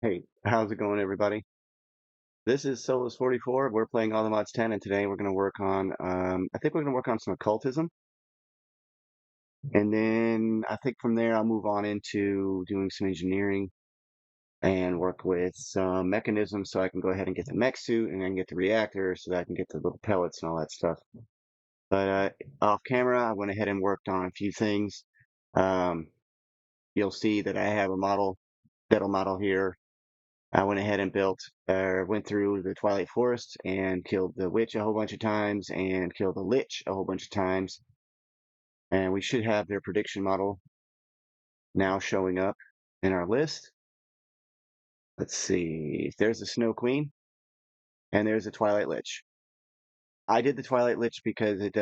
Hey, how's it going, everybody? This is Solus44. We're playing All the Mods 10, and today we're going to work on, I think we're going to work on some occultism. And then I think from there I'll move on into doing some engineering and work with some mechanisms so I can go ahead and get the mech suit and then get the reactor so that I can get the little pellets and all that stuff. But off camera, I went ahead and worked on a few things. Um, you'll see that I have a metal model here. I went ahead and went through the Twilight Forest and killed the witch a whole bunch of times and killed the lich a whole bunch of times. And we should have their prediction model now showing up in our list. Let's see. There's the Snow Queen and there's the Twilight Lich. I did the Twilight Lich because it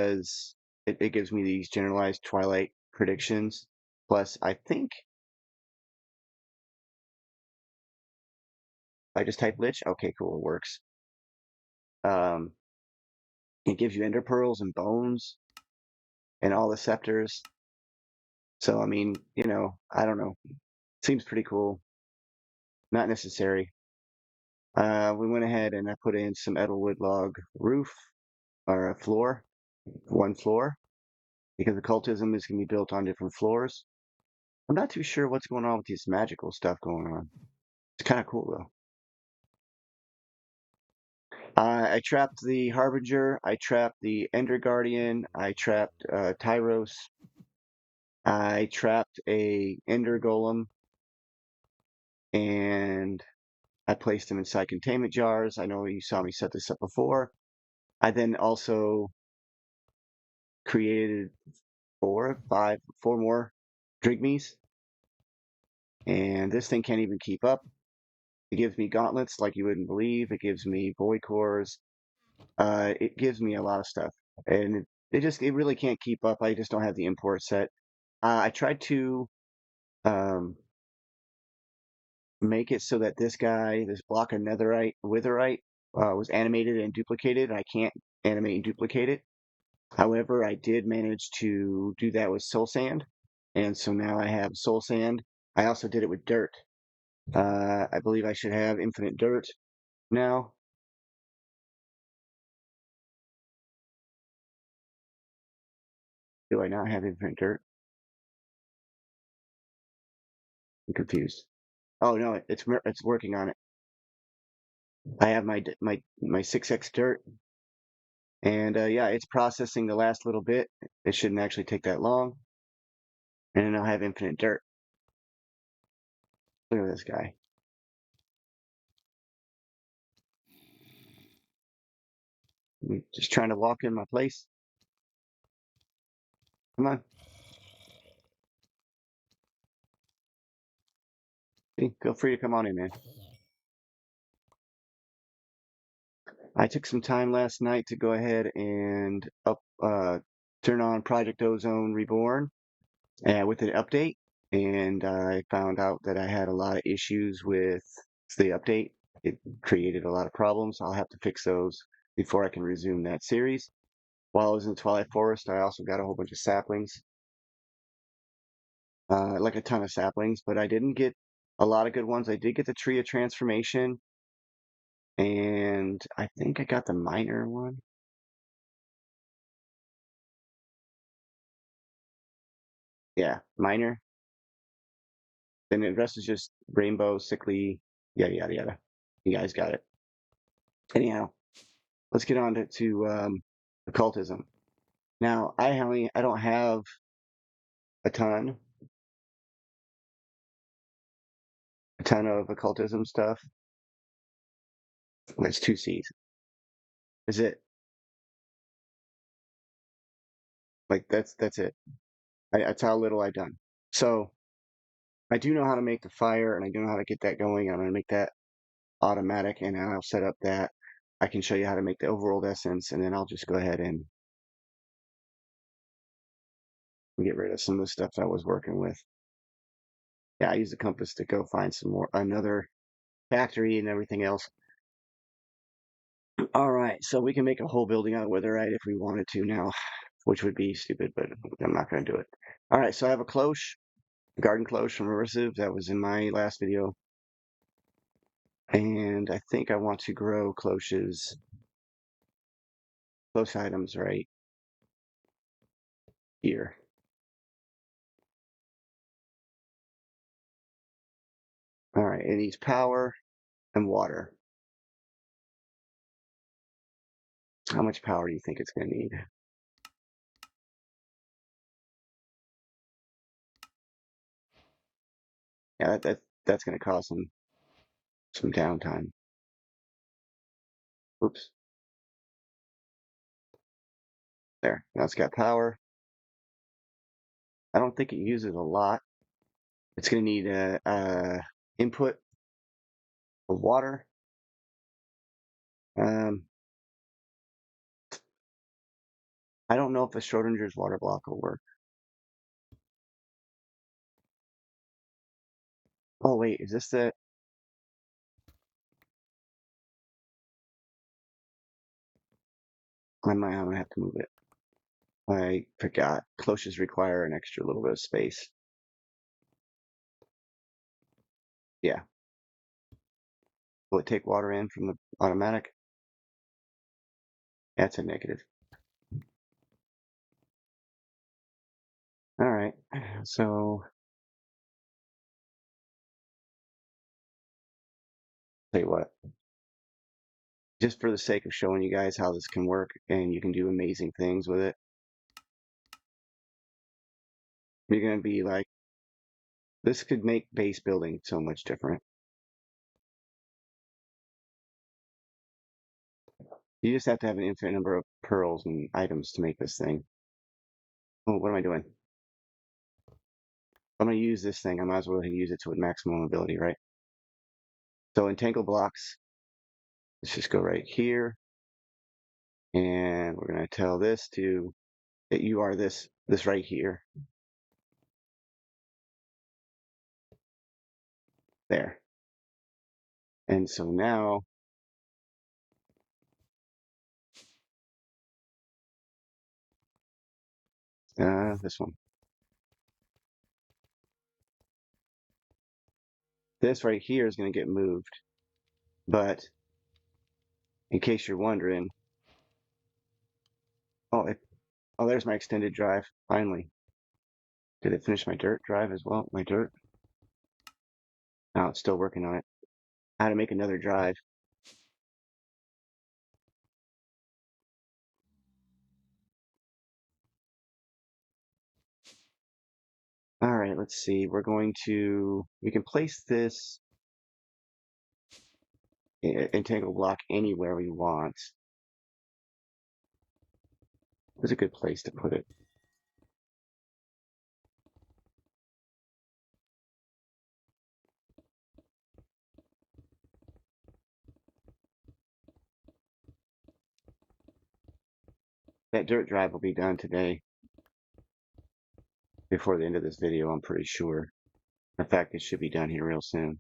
gives me these generalized Twilight predictions. Plus, I think I just type Lich. Okay, cool. It works. Um, it gives you Ender Pearls and Bones and all the scepters. So, I mean, I don't know. Seems pretty cool. Not necessary. We went ahead and I put in some Edelwood log roof or a floor, one floor, because occultism is going to be built on different floors. I'm not too sure what's going on with this magical stuff going on. It's kind of cool though. I trapped the Harbinger. I trapped the Ender Guardian. I trapped Tyros. I trapped a Ender Golem, and I placed them inside containment jars. I know you saw me set this up before. I then also created four more Drigmies, and this thing can't even keep up. It gives me gauntlets like you wouldn't believe. It gives me void cores. It gives me a lot of stuff, and it really can't keep up. I just don't have the import set. I tried to um, make it so that this block of witherite, was animated and duplicated. I can't animate and duplicate it. However, I did manage to do that with soul sand, and so now I have soul sand. I also did it with dirt. I believe I should have infinite dirt now. Do I not have infinite dirt? I'm confused. Oh no, it's working on it. I have my 6x dirt, and yeah, it's processing the last little bit. It shouldn't actually take that long, and then I'll have infinite dirt. Look at this guy. Just trying to walk in my place. Come on, feel free to come on in, man. I took some time last night to go ahead and turn on Project Ozone Reborn with an update, and I found out that I had a lot of issues with the update. It created a lot of problems. I'll have to fix those before I can resume that series. While I was in the Twilight Forest, I also got a whole bunch of saplings, like a ton of saplings, but I didn't get a lot of good ones. I did get the Tree of Transformation, and I think I got the Minor one. Yeah, Minor. Then the rest is just rainbow, sickly, yada yada yada. You guys got it. Anyhow, let's get on to occultism. Now, I don't have a ton of occultism stuff. Well, it's two C's. Is it like that's it? That's how little I've done. So I do know how to make the fire, and I do know how to get that going. I'm gonna make that automatic, and I'll set up that. I can show you how to make the overworld essence, and then I'll just go ahead and get rid of some of the stuff I was working with. Yeah, I use the compass to go find another factory and everything else. All right, so we can make a whole building out of witherite if we wanted to now, which would be stupid, but I'm not going to do it. All right, so I have a cloche, garden cloche from Immersive that was in my last video. And I think I want to grow cloche items right here. All right, it needs power and water. How much power do you think it's going to need? Yeah, that's going to cause some downtime. Oops. There. Now it's got power. I don't think it uses a lot. It's going to need a input of water. Um, I don't know if a Schrodinger's water block will work. Oh wait, is this the? I'm gonna have to move it. I forgot. Cloches require an extra little bit of space. Yeah. Will it take water in from the automatic? That's a negative. All right. So, tell you what, just for the sake of showing you guys how this can work and you can do amazing things with it, you're going to be like, this could make base building so much different. You just have to have an infinite number of pearls and items to make this thing. Oh, what am I doing? I'm going to use this thing. I might as well use it to its maximum ability, right? So entangle blocks, let's just go right here. And we're going to tell this to, that you are this right here. There. And so now, this one. This right here is going to get moved. But in case you're wondering, oh, oh, there's my extended drive. Finally. Did it finish my dirt drive as well? My dirt? No, it's still working on it. How to make another drive. All right, let's see. We can place this entangle block anywhere we want. It's a good place to put it. That dirt drive will be done today before the end of this video, I'm pretty sure. In fact, it should be done here real soon.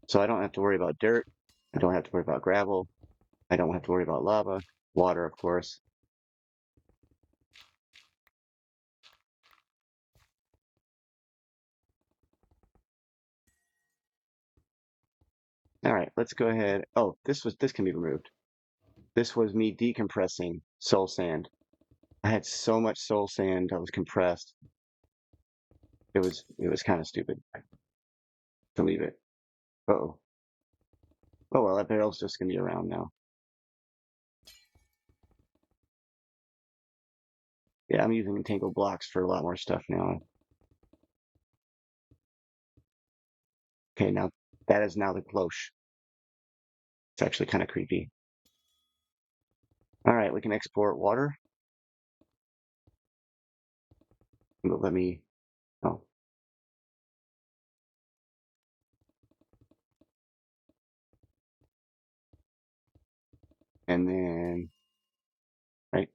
So I don't have to worry about dirt. I don't have to worry about gravel. I don't have to worry about lava. Water, of course. All right, let's go ahead. Oh, this can be removed. This was me decompressing soul sand. I had so much soul sand that was compressed. It was kind of stupid to leave it. Uh-oh. Oh well, that barrel's just gonna be around now. Yeah, I'm using entangled blocks for a lot more stuff now. Okay, now that is now the cloche. It's actually kind of creepy. All right, we can export water. Let me. Oh, and then right.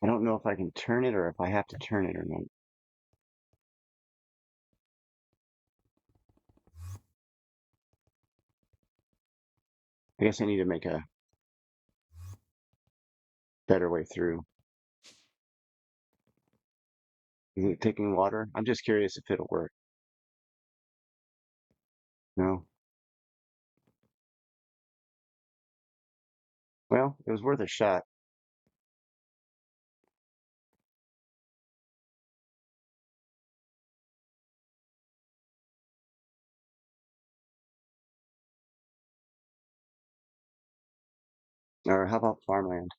I don't know if I can turn it or if I have to turn it or not. I guess I need to make a better way through. Is it taking water? I'm just curious if it'll work. No. Well, it was worth a shot. Or how about farmland?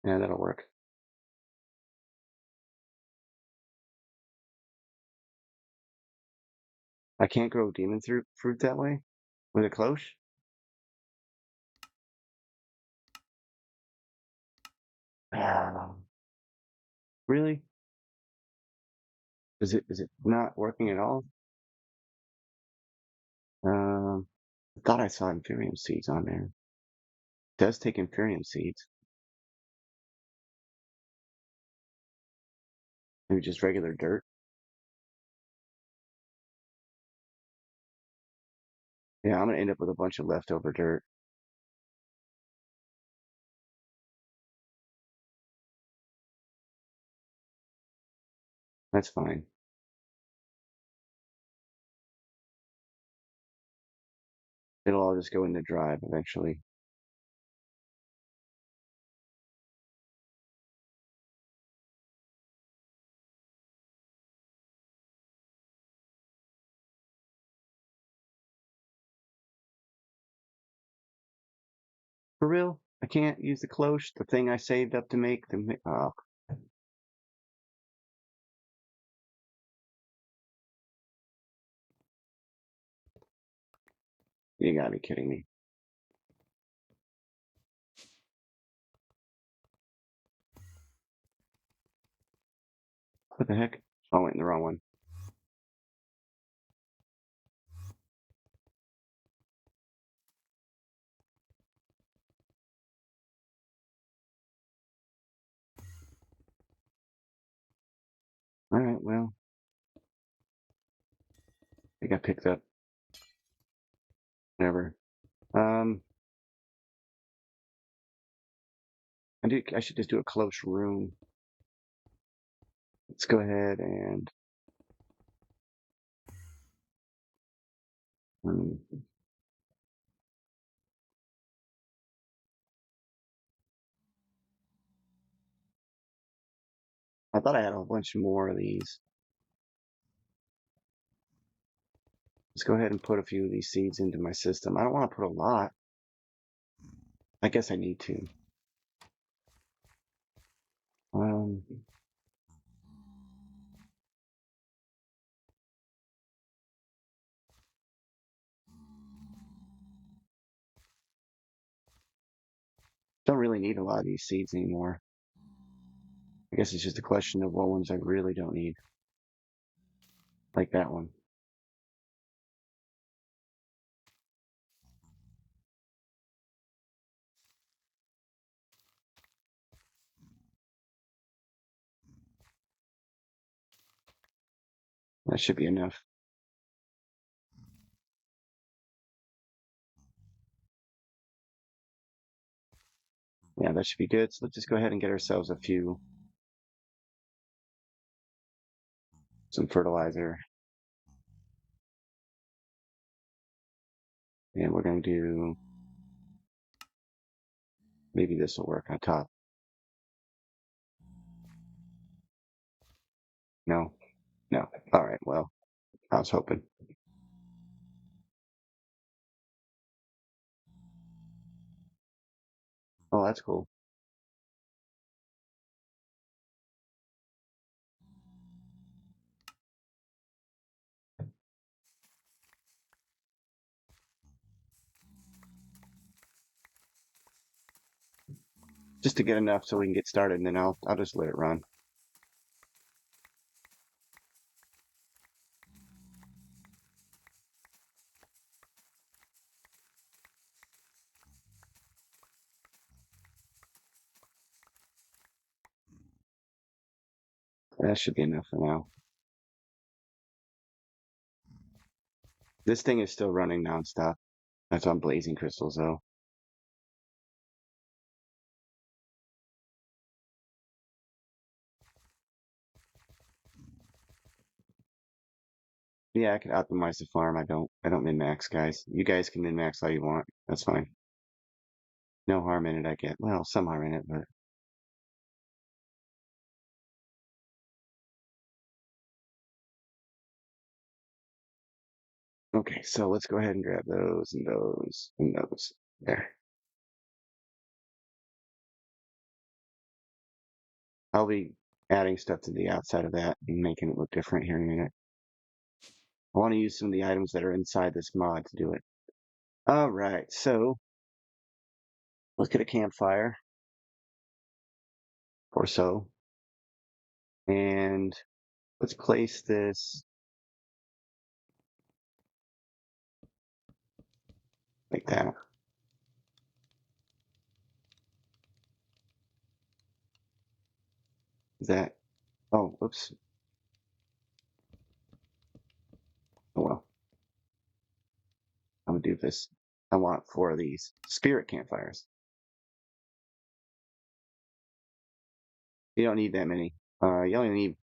Yeah, that'll work. I can't grow demon fruit that way with a cloche? Ah, really? Is it not working at all? I thought I saw Imperium seeds on there. It does take Imperium seeds. Maybe just regular dirt. Yeah, I'm gonna end up with a bunch of leftover dirt. That's fine. It'll all just go in the drive eventually. For real? I can't use the cloche, the thing I saved up to make the. Oh, you gotta be kidding me. What the heck? Oh, I went in the wrong one. All right, well, I got picked up. Never. Um, I should just do a close room. Let's go ahead and. um, I thought I had a bunch more of these. Let's go ahead and put a few of these seeds into my system. I don't want to put a lot. I guess I need to. Um, don't really need a lot of these seeds anymore. I guess it's just a question of what ones I really don't need, like that one. That should be enough. Yeah, that should be good. So let's just go ahead and get ourselves some fertilizer. And we're going to do, maybe this will work on top. No, no. All right, well, I was hoping. Oh, that's cool. Just to get enough so we can get started, and then I'll just let it run. That should be enough for now. This thing is still running nonstop. That's on blazing crystals, though. Yeah, I could optimize the farm. I don't min-max, guys. You guys can min-max all you want. That's fine. No harm in it, I get. Well, some harm in it, but okay, so let's go ahead and grab those and those and those. There. I'll be adding stuff to the outside of that and making it look different here in a minute. I want to use some of the items that are inside this mod to do it. All right, so let's get a campfire or so, and let's place this like that. Is that? Oh, oops. Oh well. I'm gonna do this. I want 4 of these spirit campfires. You don't need that many. You only need,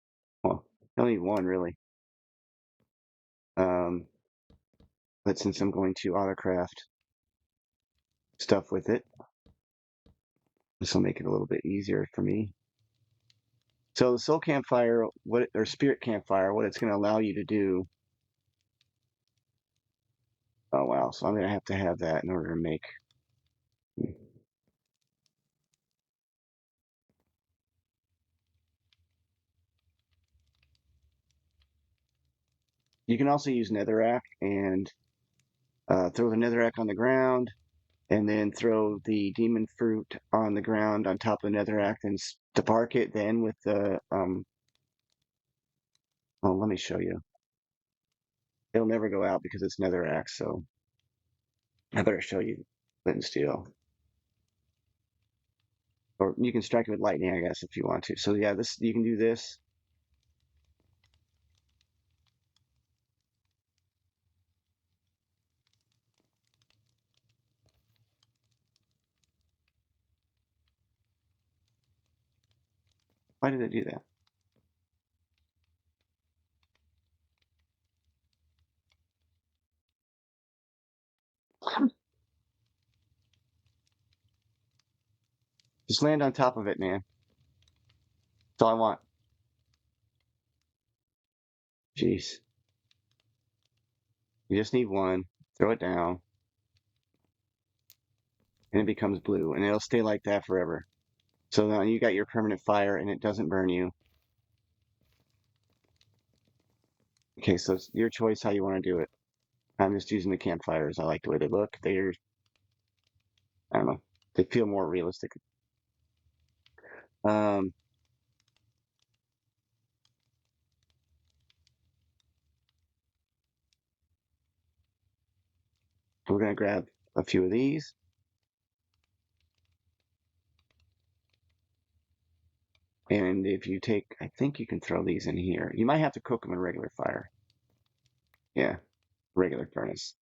well, you only need one really. Um, but since I'm going to autocraft stuff with it, this will make it a little bit easier for me. So the soul campfire, or spirit campfire, what it's going to allow you to do. Oh wow! So I'm going to have that in order to make. You can also use netherrack and throw the netherrack on the ground, and then throw the demon fruit on the ground on top of the netherrack, and spark it then with the Oh, let me show you. It'll never go out because it's netherrack, so I better show you flint and steel. Or you can strike it with lightning, I guess, if you want to. So yeah, this you can do this. Why did it do that? Just land on top of it, man. That's all I want. Jeez. You just need one. Throw it down, and it becomes blue, and it'll stay like that forever. So now you got your permanent fire, and it doesn't burn you. Okay, so it's your choice how you want to do it. I'm just using the campfires. I like the way they look. I don't know, they feel more realistic. Um, we're gonna grab a few of these. And if you take, I think you can throw these in here. You might have to cook them in regular fire. Yeah, regular furnace.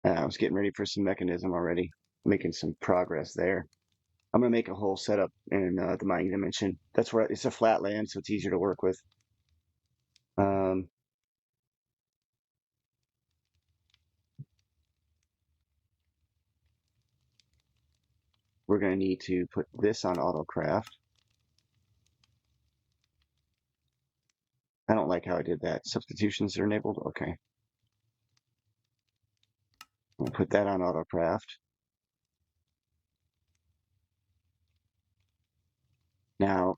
I was getting ready for some mechanism already, making some progress there. I'm gonna make a whole setup in the mining dimension. That's where it's a flat land, so it's easier to work with. Um, we're gonna need to put this on autocraft. I don't like how I did that. Substitutions are enabled. Okay, we'll put that on autocraft. Now,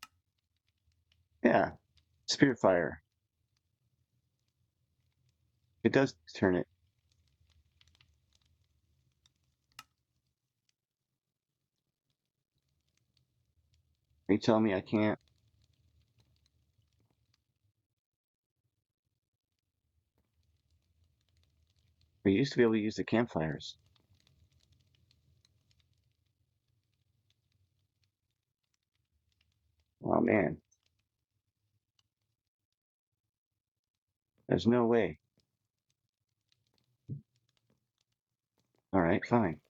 yeah, spirit fire. It does turn it. Are you telling me I can't? We used to be able to use the campfires. Oh man, there's no way. All right, fine.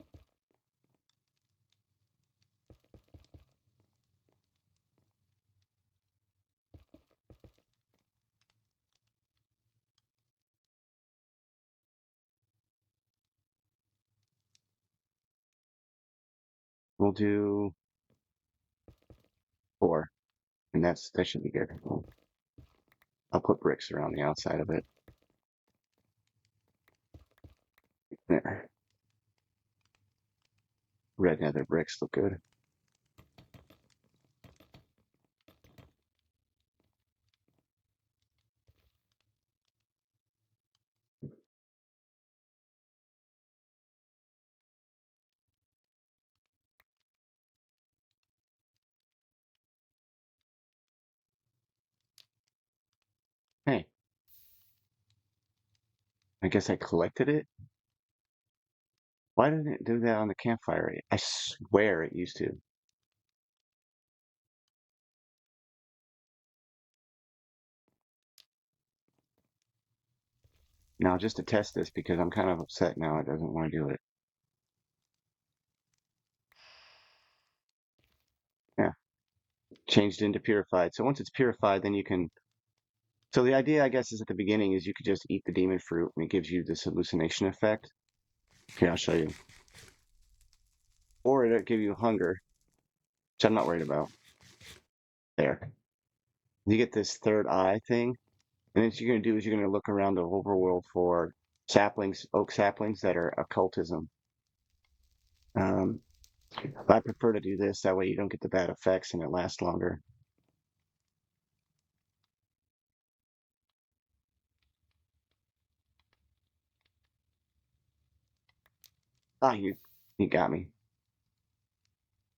We'll do 4, and that should be good. I'll put bricks around the outside of it. There. Red nether bricks look good. Hey, I guess I collected it. Why didn't it do that on the campfire? I swear it used to. Now, just to test this, because I'm kind of upset now, it doesn't want to do it. Yeah, changed into purified. So once it's purified, then you can. So the idea, I guess, is at the beginning is you could just eat the demon fruit and it gives you this hallucination effect. Here, I'll show you. Or it'll give you hunger, which I'm not worried about. There. You get this third eye thing, and then what you're going to do is you're going to look around the overworld for saplings, oak saplings that are occultism. Um, I prefer to do this, that way you don't get the bad effects and it lasts longer. Ah, you got me.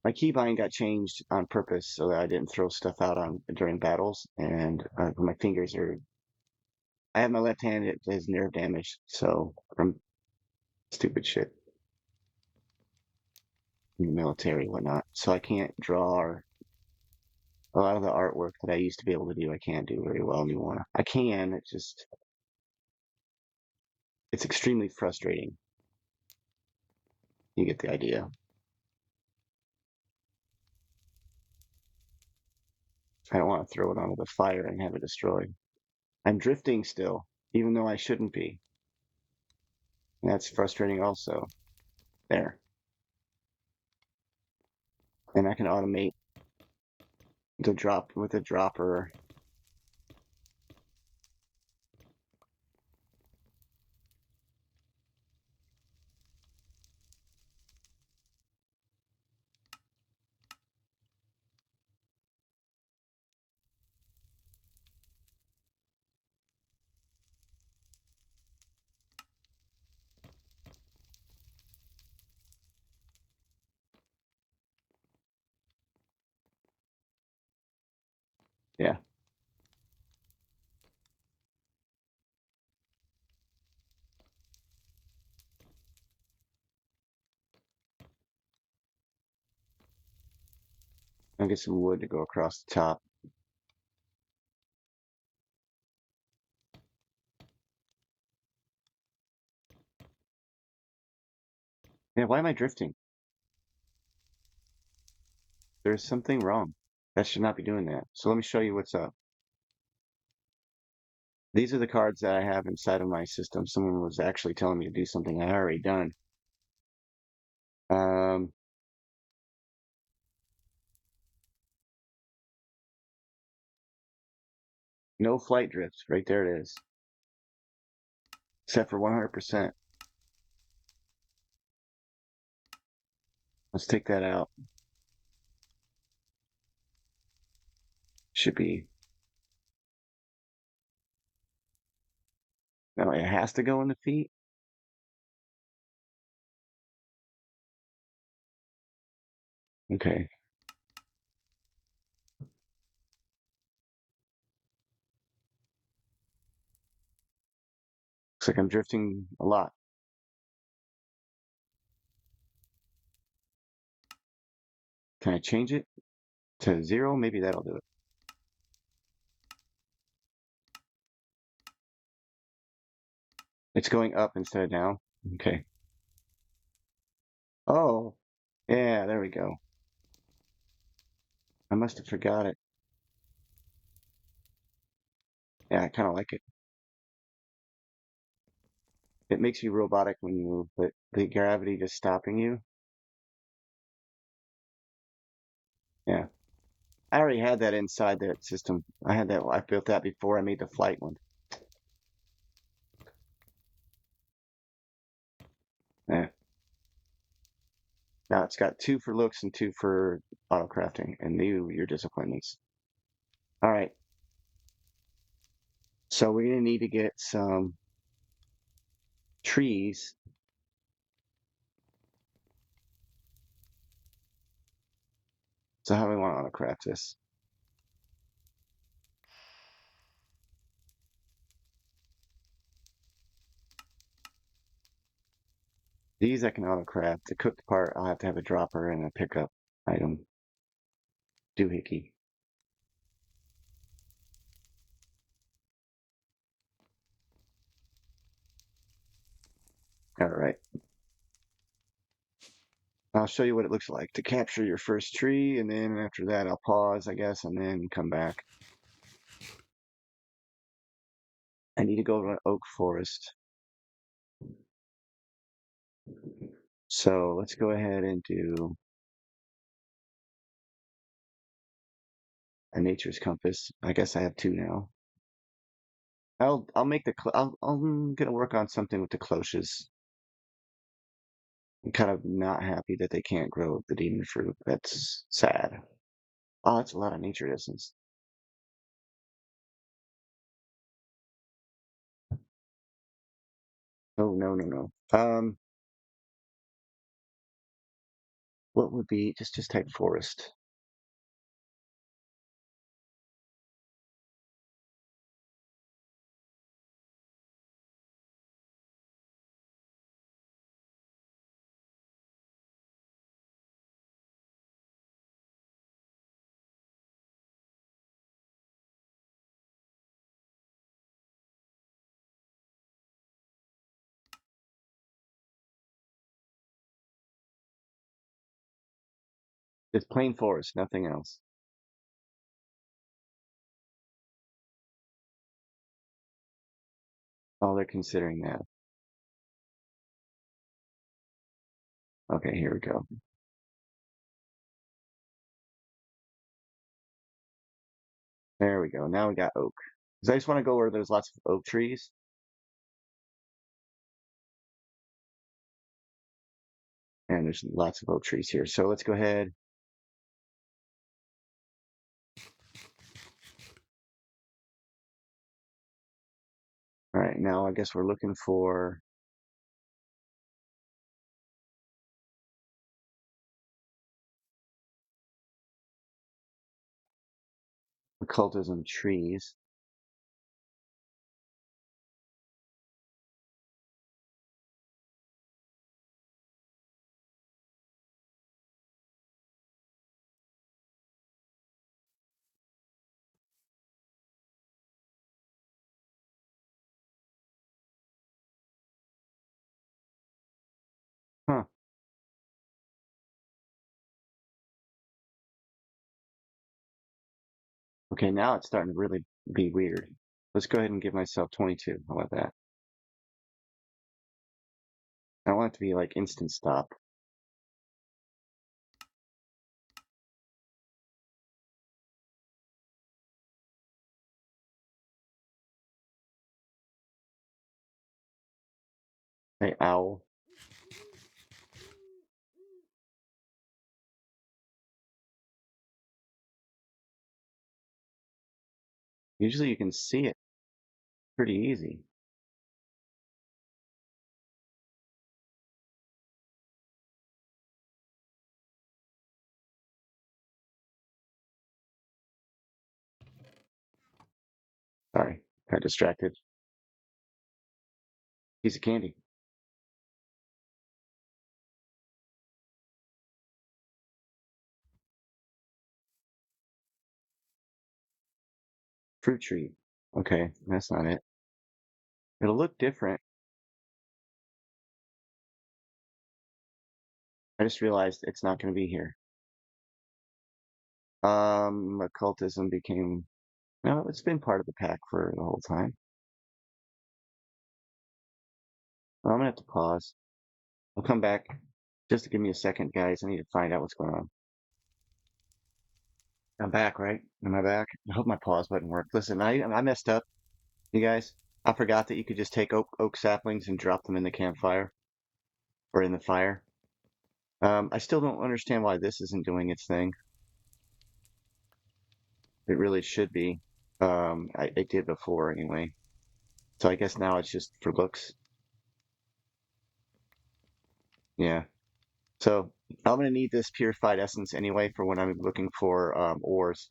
My keybind got changed on purpose so that I didn't throw stuff out on during battles, and my fingers are. I have my left hand that has nerve damage, so from stupid shit in the military and whatnot. So I can't draw or a lot of the artwork that I used to be able to do. I can't do very well anymore. I can. It's extremely frustrating. You get the idea. I don't want to throw it onto the fire and have it destroyed. I'm drifting still, even though I shouldn't be. And that's frustrating also. There. And I can automate the drop with a dropper. Yeah. I'll get some wood to go across the top. Yeah, why am I drifting? There's something wrong. That should not be doing that. So let me show you what's up. These are the cards that I have inside of my system. Someone was actually telling me to do something I already done. Um, no flight drift. Right there it is. Set for 100%. Let's take that out. Should be. No, it has to go in the feet. Okay. Looks like I'm drifting a lot. Can I change it to 0? Maybe that'll do it. It's going up instead of down. Okay. Oh, yeah, there we go. I must have forgot it. Yeah, I kind of like it. It makes you robotic when you move, but the gravity just stopping you. Yeah. I already had that inside that system. I had that. I built that before I made the flight one. Yeah. Now it's got two for looks and two for auto crafting, and your disappointments. All right. So we're gonna need to get some trees. So how do we want to auto craft this? These I can auto craft. The cooked part, I'll have to have a dropper and a pickup item. Doohickey. All right. I'll show you what it looks like to capture your first tree, and then after that, I'll pause, I guess, and then come back. I need to go to an oak forest. So let's go ahead and do a nature's compass. I guess I have two now. I'll make I'm gonna work on something with the cloches. I'm kind of not happy that they can't grow the demon fruit. That's sad. Oh, that's a lot of nature distance. Oh no no no. What would be just type forest? Just plain forest, nothing else. Oh, they're considering that. Okay, here we go. There we go. Now we got oak. Because I just want to go where there's lots of oak trees. And there's lots of oak trees here. So let's go ahead. All right, now I guess we're looking for occultism trees. Huh. Okay, now it's starting to really be weird. Let's go ahead and give myself 22. How about that? I want it to be like instant stop. Hey, owl. Usually you can see it pretty easy. Sorry, got distracted. Piece of candy. Fruit tree. Okay, that's not it. It'll look different. I just realized it's not going to be here. Occultism became, no, it's been part of the pack for the whole time. Well, I'm gonna have to pause. I'll come back just to give me a second, guys. I need to find out what's going on. I'm back, right? Am I back? I hope my pause button worked. Listen, I messed up, you guys. I forgot that you could just take oak saplings and drop them in the campfire or in the fire. I still don't understand why this isn't doing its thing. It really should be. It did before anyway. So I guess now it's just for looks. Yeah. So I'm gonna need this purified essence anyway for when I'm looking for ores.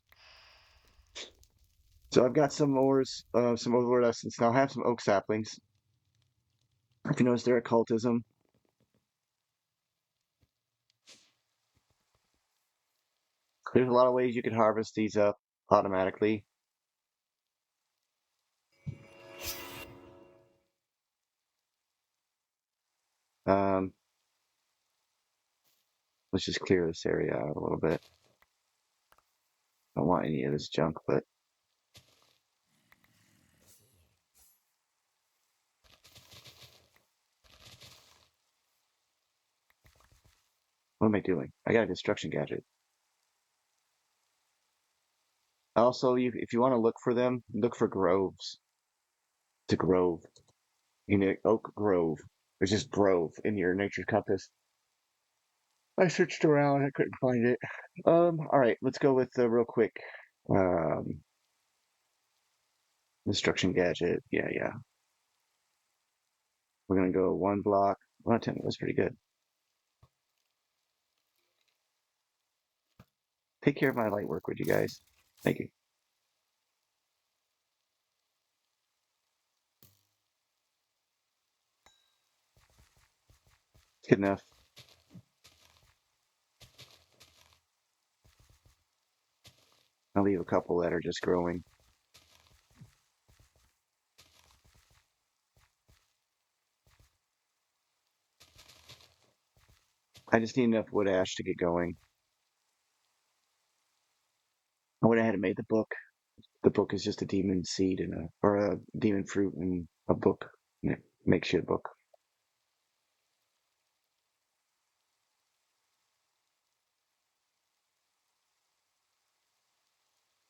So I've got some ores, some overlord essence. Now I have some oak saplings. If you notice, they're occultism. There's a lot of ways you can harvest these up automatically. Um, let's just clear this area out a little bit. I don't want any of this junk, but what am I doing? I got a construction gadget. Also, if you want to look for them, look for groves. It's a grove. You know, oak grove. There's just grove in your nature compass. I searched around, I couldn't find it. All right, let's go with real quick. Um, Construction gadget. Yeah, yeah. We're gonna go one block. 110. That's pretty good. Take care of my light work, would you guys? Thank you. Good enough. I'll leave a couple that are just growing. I just need enough wood ash to get going. I went ahead and made the book. The book is just a demon seed and or a demon fruit and a book. And it makes you a book.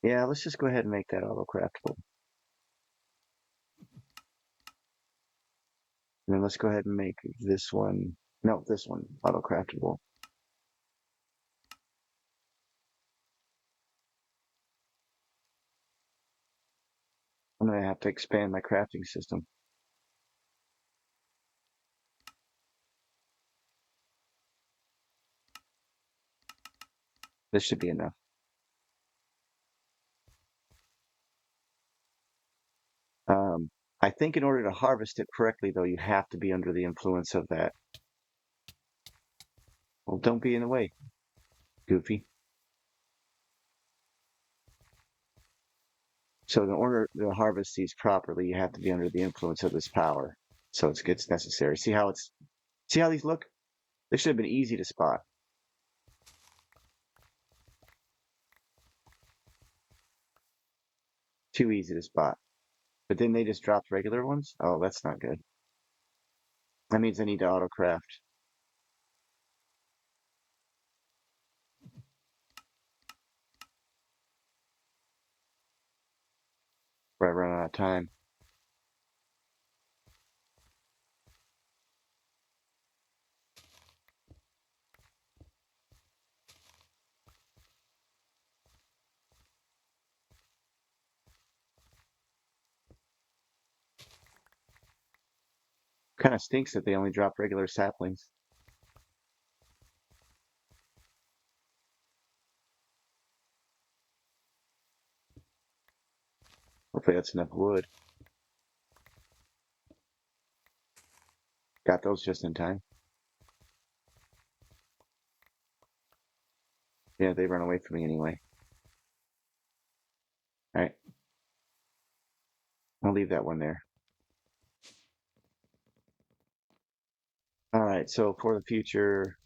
Yeah, let's just go ahead and make that auto craftable. And then let's go ahead and make this one. No, this one auto craftable. I'm gonna have to expand my crafting system. This should be enough. Um, I think in order to harvest it correctly, though, you have to be under the influence of that. Well, don't be in the way, Goofy. So in order to harvest these properly, you have to be under the influence of this power. So it's necessary. See how these look? They should have been easy to spot. Too easy to spot. But then they just dropped regular ones? Oh, that's not good. That means I need to auto craft. Before I run out of time. Kind of stinks that they only drop regular saplings. Hopefully that's enough wood. Got those just in time. Yeah, they run away from me anyway. All right. I'll leave that one there. All right, so for the future.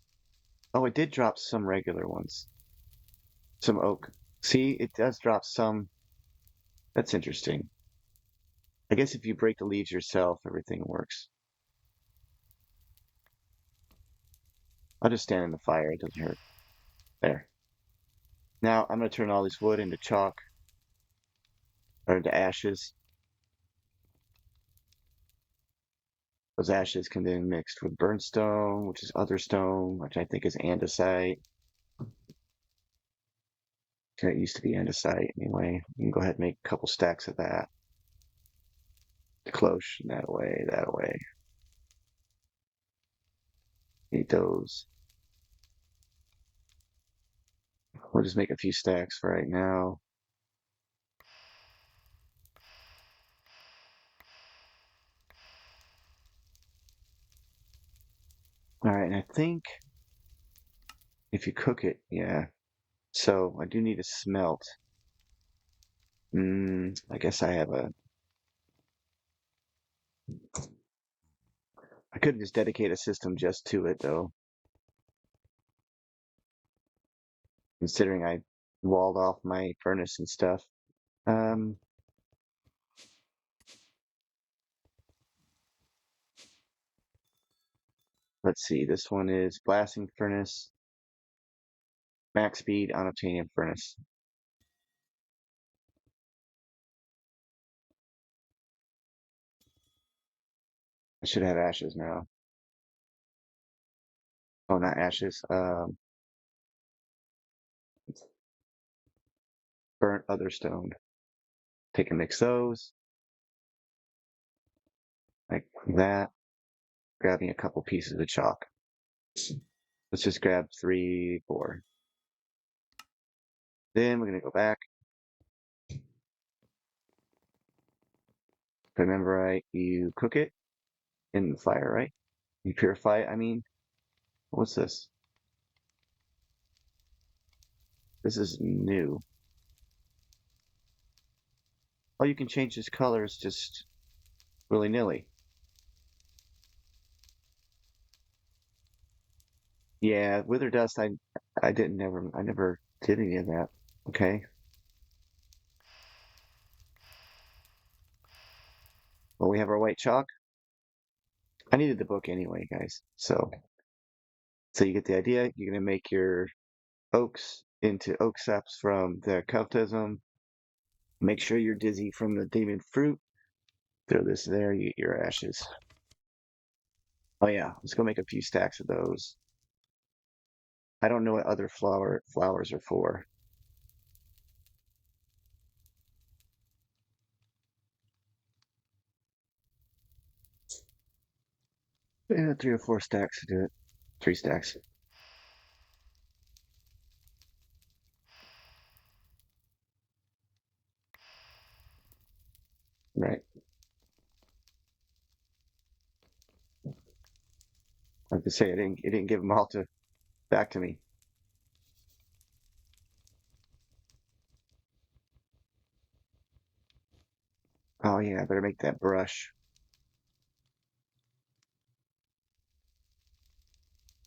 Oh, it did drop some regular ones. Some oak. See, it does drop some. That's interesting. I guess if you break the leaves yourself, everything works. I'll just stand in the fire. It doesn't hurt. There. Now I'm going to turn all this wood into chalk or into ashes. Those ashes can then mixed with burnt stone, which is other stone, which I think is andesite. It used to be andesite anyway. You can go ahead and make a couple stacks of that. Close that away, that away. Need those. We'll just make a few stacks for right now. All right, and I think if you cook it, yeah. So I do need to smelt. I guess I have a. I could just dedicate a system just to it though, considering I walled off my furnace and stuff. Um, let's see. This one is blasting furnace, max speed on obtanium furnace. I should have ashes now. Oh, not ashes. Burnt other stone. Take and mix those like that. Grabbing a couple pieces of chalk. Let's just grab 3, 4. Then we're gonna go back. If I remember right, you cook it in the fire, right? You purify it. I mean, what's this? This is new. Oh, you can change his colors just willy-nilly. Yeah, wither dust. I never did any of that. Okay. Well, we have our white chalk. I needed the book anyway, guys. So you get the idea. You're gonna make your oaks into oak saps from the occultism. Make sure you're dizzy from the demon fruit. Throw this there. You get your ashes. Oh yeah, let's go make a few stacks of those. I don't know what other flowers are for. Yeah, 3 or 4 stacks to do it. 3 stacks. Right. Like I say, it didn't give them all to back to me. Oh yeah, I better make that brush.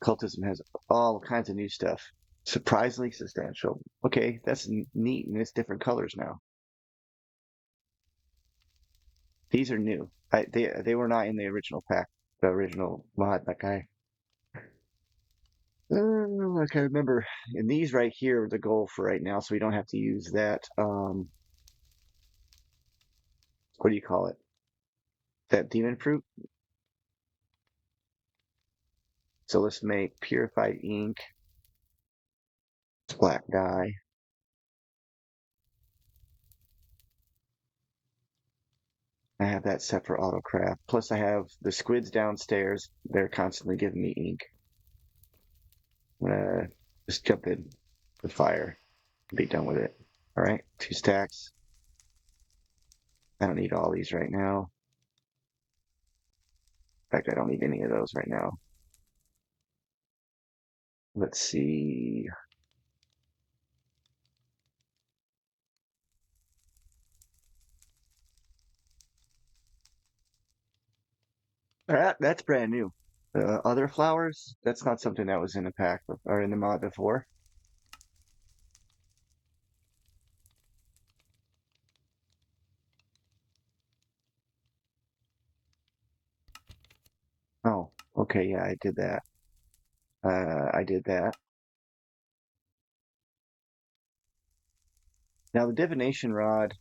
Cultism has all kinds of new stuff. Surprisingly substantial. Okay, that's neat, and it's different colors now. These are new. They were not in the original pack, the original mod. That guy. Like I remember, and these right here are the goal for right now, so we don't have to use that. What do you call it? That demon fruit. So let's make purified ink, black dye. I have that set for autocraft. Plus, I have the squids downstairs. They're constantly giving me ink. I'm gonna just jump in the fire and be done with it. All right, 2 stacks. I don't need all these right now. In fact, I don't need any of those right now. Let's see. That's brand new. Other flowers, that's not something that was in the pack or in the mod before. Oh, okay, yeah, I did that. I did that. Now the divination rod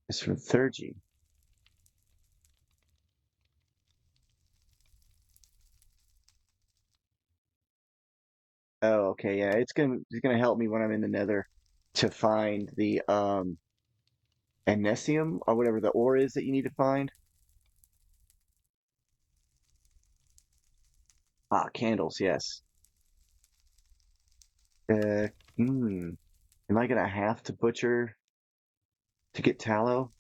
is from Thurgy. Oh, okay, yeah, it's gonna help me when I'm in the Nether to find the Anesium or whatever the ore is that you need to find. Ah, candles, yes. Uh, hmm. Am I gonna have to butcher to get tallow?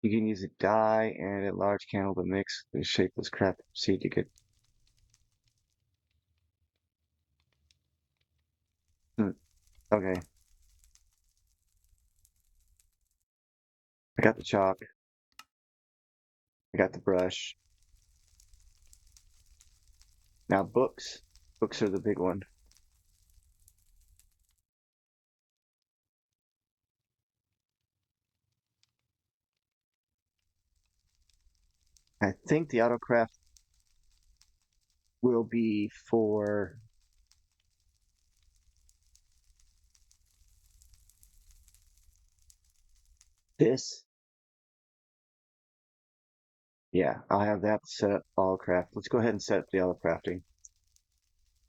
You can use a dye and a large candle to mix the shapeless crap seed to get. Hmm. Okay, I got the chalk. I got the brush. Now books. Books are the big one. I think the autocraft will be for this. Yeah, I'll have that set up autocraft. Let's go ahead and set up the autocrafting.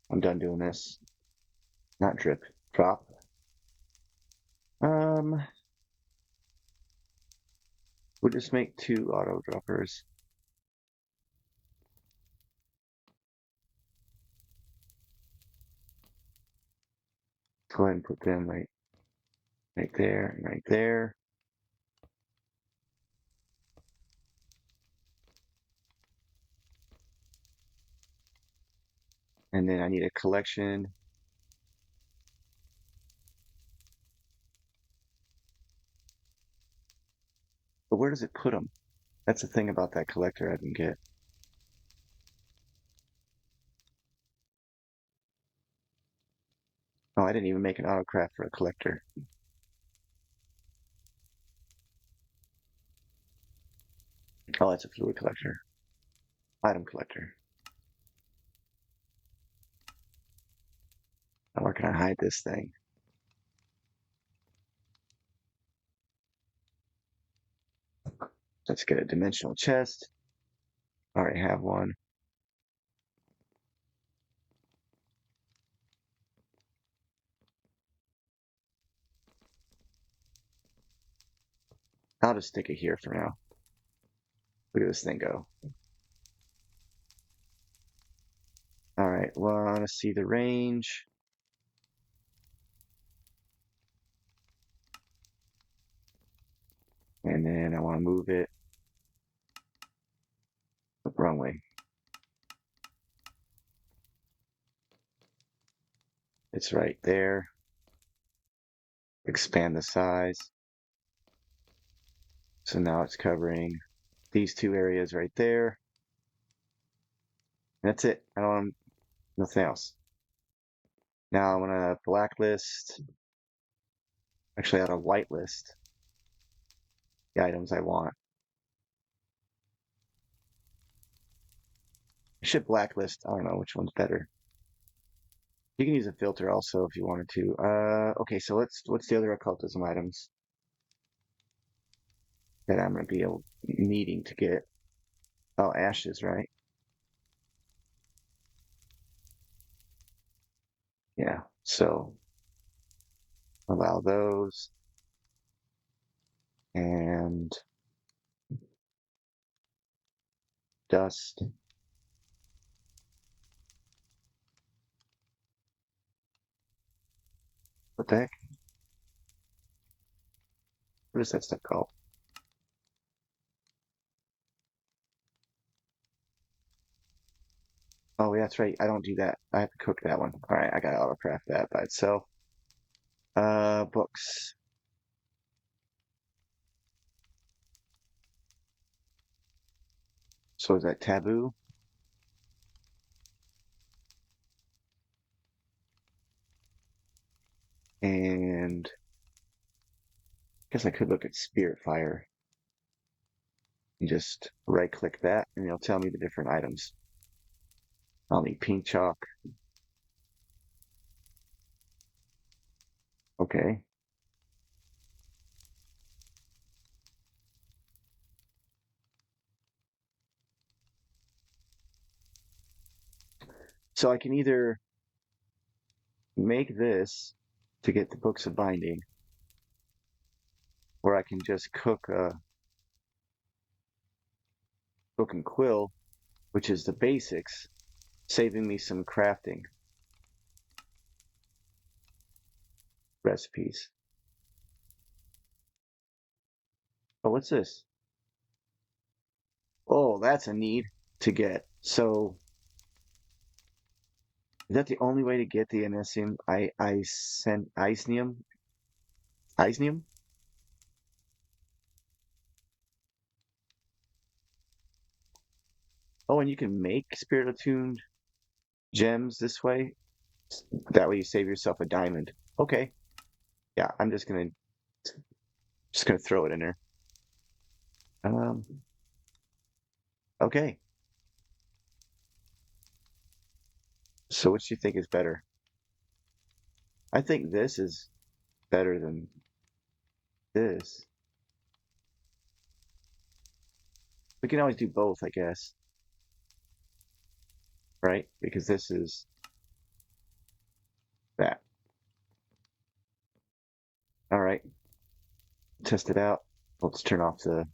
I'm done doing this. Not drip. Drop. Um, we'll just make two auto droppers. Go ahead and put them right there and right there. And then I need a collection. But where does it put them? That's the thing about that collector I didn't get. Oh, I didn't even make an autocraft for a collector. Oh, that's a fluid collector. Item collector. Now where can I hide this thing? Let's get a dimensional chest. I already have one. I'll just stick it here for now. Look at this thing go. All right, well, I want to see the range. And then I want to move it the wrong way. It's right there. Expand the size. So now it's covering these two areas right there. That's it. I don't want nothing else. Now I'm gonna blacklist. Actually, I ought to whitelist the items I want. I should blacklist. I don't know which one's better. You can use a filter also if you wanted to. Okay, so what's the other occultism items that I'm gonna be needing to get? Oh, ashes, right? Yeah. So allow those and dust. What the heck? What is that stuff called? Oh, yeah, that's right. I don't do that. I have to cook that one. All right, I gotta autocraft that by itself. Books. So is that taboo? And Guess I could look at Spirit Fire and just right click that and it'll tell me the different items. I'll need pink chalk. Okay. So I can either make this to get the books of binding, or I can just cook a book and quill, which is the basics, saving me some crafting recipes. Oh, what's this? Oh, that's a need to get. So is that the only way to get the Anisium? I sent Isnium? Isnium? Oh, and you can make spirit attuned gems this way. That way you save yourself a diamond. Okay. Yeah, I'm just gonna throw it in there. Um, okay. So which do you think is better? I think this is better than this. We can always do both, I guess, right? Because this is that. All right, test it out. Let's turn off the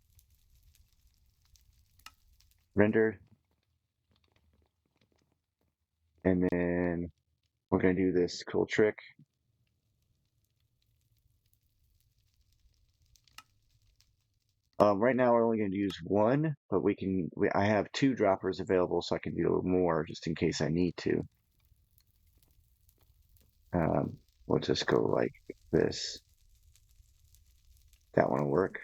render, and then we're gonna do this cool trick. Right now we're only going to use one, but I have two droppers available, so I can do more just in case I need to. Um, we'll just go like this. That one will work.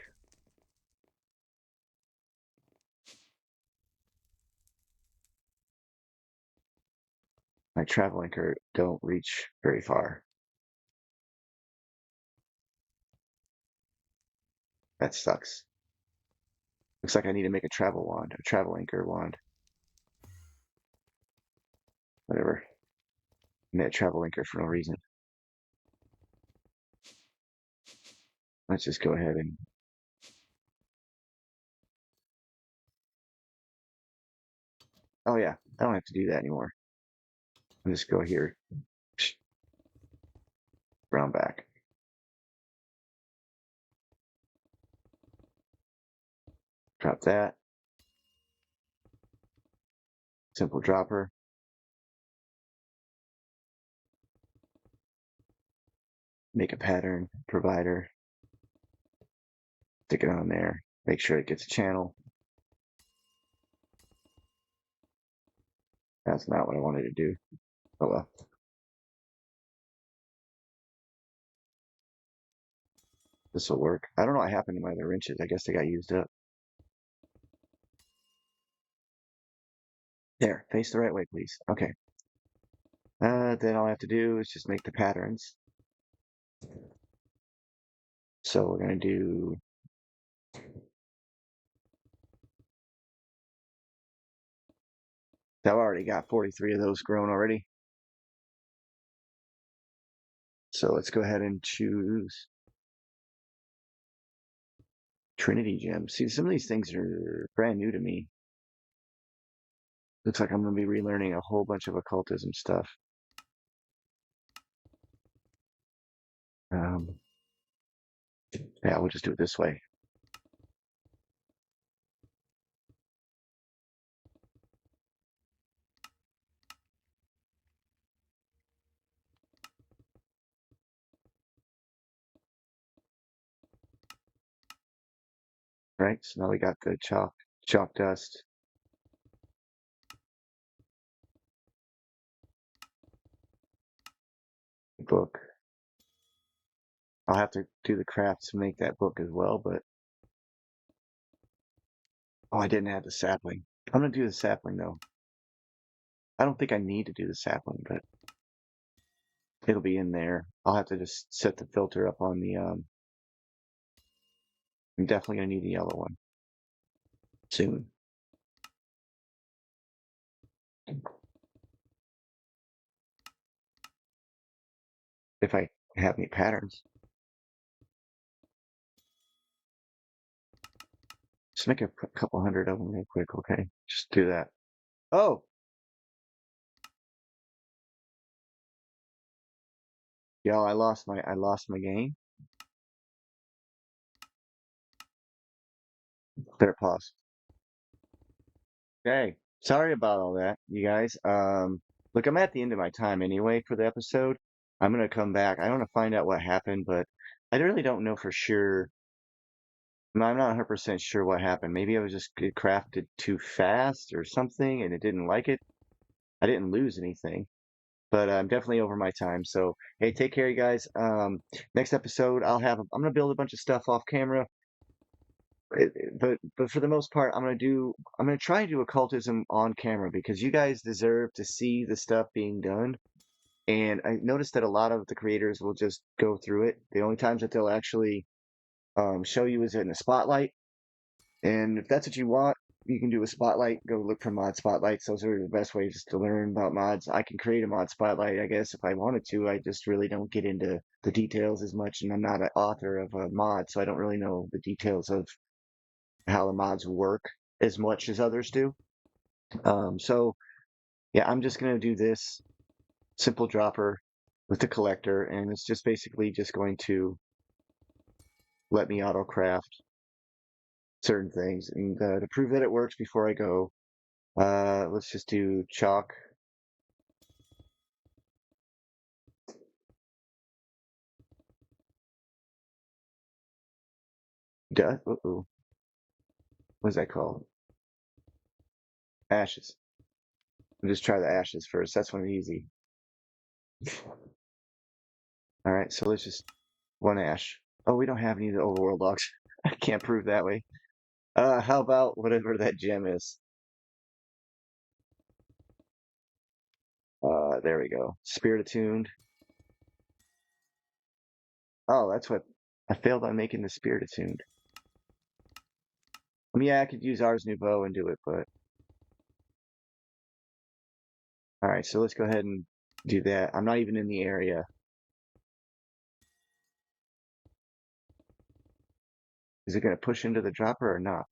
My travel anchor don't reach very far. That sucks. Looks like I need to make a travel wand, a travel anchor wand. Whatever. I made a travel anchor for no reason. Let's just go ahead and. Oh yeah, I don't have to do that anymore. I'll just go here. Round back. Drop that. Simple dropper. Make a pattern provider. Stick it on there. Make sure it gets a channel. That's not what I wanted to do. Oh well. This will work. I don't know what happened to my other wrenches. I guess they got used up. There, face the right way, please. Okay. Then all I have to do is just make the patterns. So we're gonna do I've already got 43 of those grown already. So let's go ahead and choose Trinity Gems. See, some of these things are brand new to me. Looks like I'm gonna be relearning a whole bunch of occultism stuff. Um, yeah, we'll just do it this way. Right, so now we got the chalk dust. Book. I'll have to do the crafts to make that book as well, but oh, I didn't have the sapling. I'm gonna do the sapling though. I don't think I need to do the sapling, but it'll be in there. I'll have to just set the filter up on the I'm definitely gonna need the yellow one soon. If I have any patterns. Just make a couple hundred of them real quick, okay? Just do that. Oh, yo, I lost my game. There, pause. Okay. Sorry about all that, you guys. Look, I'm at the end of my time anyway for the episode. I'm gonna come back. I want to find out what happened, but I really don't know for sure. No, I'm not 100% sure what happened. Maybe I was just crafted too fast or something, and it didn't like it. I didn't lose anything, but I'm definitely over my time. So, hey, take care, you guys. Next episode, I'm gonna build a bunch of stuff off camera. But for the most part, I'm gonna try to do occultism on camera because you guys deserve to see the stuff being done. And I noticed that a lot of the creators will just go through it. The only times that they'll actually show you is in a spotlight. And if that's what you want, you can do a spotlight. Go look for mod spotlights. Those are the best ways to learn about mods. I can create a mod spotlight, I guess, if I wanted to. I just really don't get into the details as much, and I'm not an author of a mod, so I don't really know the details of how the mods work as much as others do. So yeah, I'm just gonna do this simple dropper with the collector, and it's just basically just going to let me auto craft certain things. And to prove that it works before I go, let's just do chalk. Uh-oh. What is that called? Ashes. I'll just try the ashes first. That's one easy. All right, so let's just one ash. Oh, we don't have any of the overworld logs. I can't prove that way. How about whatever that gem is? There we go. Spirit attuned. Oh, that's what I failed on making the spirit attuned. I mean, yeah, I could use Ars Nouveau and do it, but all right, so let's go ahead and do that. I'm not even in the area. Is it going to push into the dropper or not?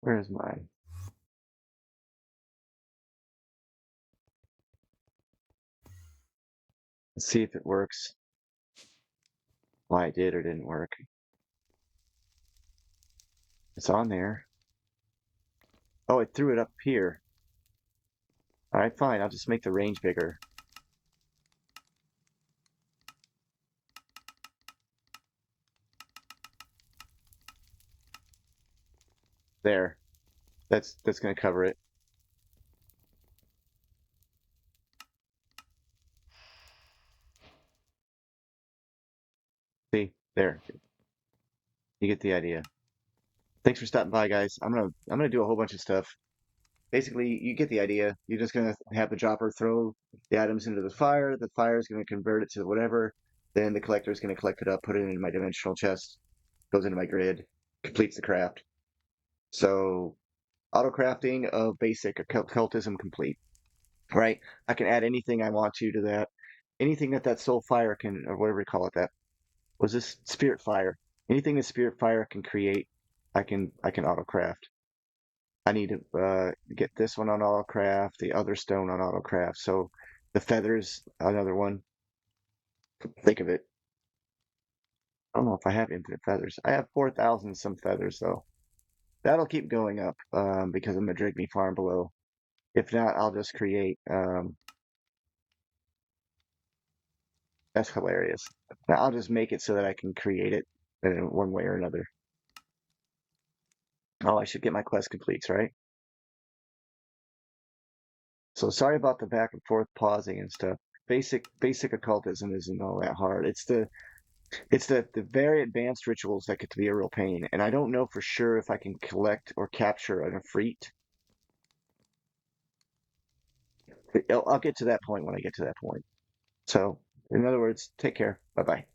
Where is mine? Let's see if it works. Why it did or didn't work. It's on there. Oh, it threw it up here. All right, fine. I'll just make the range bigger. There. That's going to cover it. See? There. You get the idea. Thanks for stopping by, guys. I'm gonna do a whole bunch of stuff. Basically, you get the idea. You're just gonna have the dropper throw the items into the fire. The fire is gonna convert it to whatever. Then the collector is gonna collect it up, put it in my dimensional chest, goes into my grid, completes the craft. So auto crafting of basic occultism complete. Right? I can add anything I want to that. Anything that soul fire can, or whatever you call it. That was this spirit fire. Anything the spirit fire can create, I can auto craft. I need to get this one on autocraft, the other stone on autocraft. So the feathers, another one. Think of it. I don't know if I have infinite feathers. I have 4,000 some feathers though. That'll keep going up because I'm gonna drag me farm below. If not, I'll just create. That's hilarious. I'll just make it so that I can create it in one way or another. Oh, I should get my quest completes, right? So sorry about the back and forth pausing and stuff. Basic occultism isn't all that hard. It's the very advanced rituals that get to be a real pain, and I don't know for sure if I can collect or capture an Efreet. I'll get to that point when I get to that point. So, in other words, take care. Bye bye.